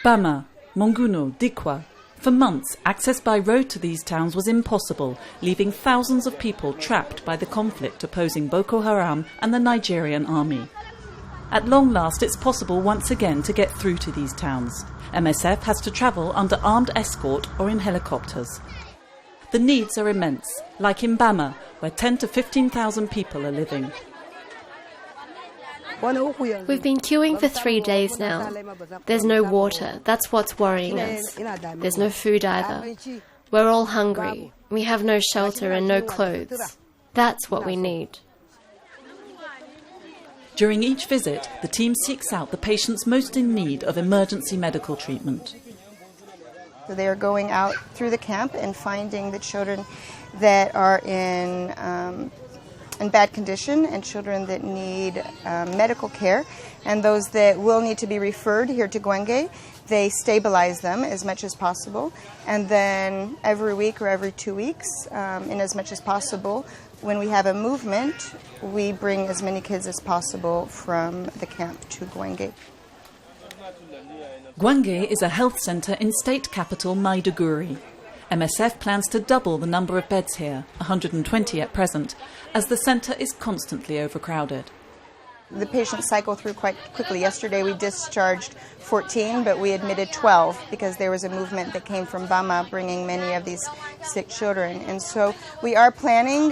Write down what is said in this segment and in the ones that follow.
Bama, Monguno, Dikwa. For months, access by road to these towns was impossible, leaving thousands of people trapped by the conflict opposing Boko Haram and the Nigerian army. At long last, it's possible once again to get through to these towns. MSF has to travel under armed escort or in helicopters. The needs are immense, like in Bama, where 10 to 15,000 people are living. We've been queuing for 3 days now. There's no water. That's what's worrying us. There's no food either. We're all hungry. We have no shelter and no clothes. That's what we need. During each visit, the team seeks out the patients most in need of emergency medical treatment. So they are going out through the camp and finding the children that are in bad condition and children that need medical care, and those that will need to be referred here to Gwenge, they stabilize them as much as possible, and then every week or every 2 weeks, in as much as possible, when we have a movement, we bring as many kids as possible from the camp to Gwenge. Gwenge is a health centre in state capital Maiduguri. MSF plans to double the number of beds here, 120 at present, as the centre is constantly overcrowded. The patients cycle through quite quickly. Yesterday we discharged 14, but we admitted 12 because there was a movement that came from Bama bringing many of these sick children. And so we are planning,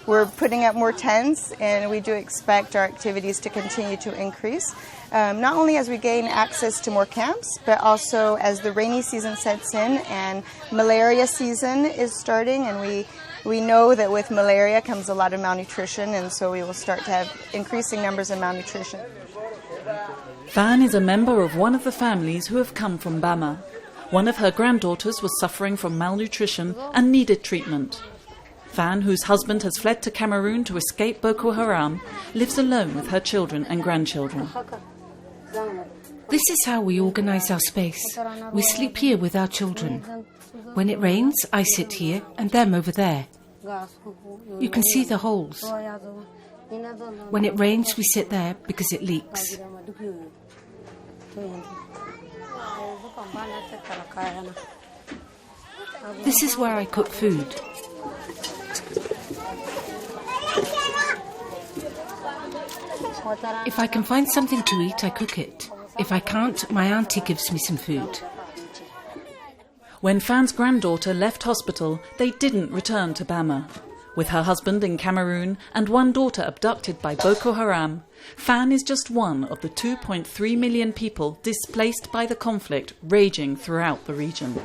we're putting up more tents, and we do expect our activities to continue to increase. Not only as we gain access to more camps, but also as the rainy season sets in and malaria season is starting, and we know that with malaria comes a lot of malnutrition, and so we will start to have increasing numbers of malnutrition. Fan is a member of one of the families who have come from Bama. One of her granddaughters was suffering from malnutrition and needed treatment. Fan, whose husband has fled to Cameroon to escape Boko Haram, lives alone with her children and grandchildren. This is how we organise our space. We sleep here with our children. When it rains, I sit here and them over there. You can see the holes. When it rains, we sit there because it leaks. This is where I cook food. If I can find something to eat, I cook it. If I can't, my auntie gives me some food. When Fan's granddaughter left hospital, they didn't return to Bama. With her husband in Cameroon and one daughter abducted by Boko Haram, Fan is just one of the 2.3 million people displaced by the conflict raging throughout the region.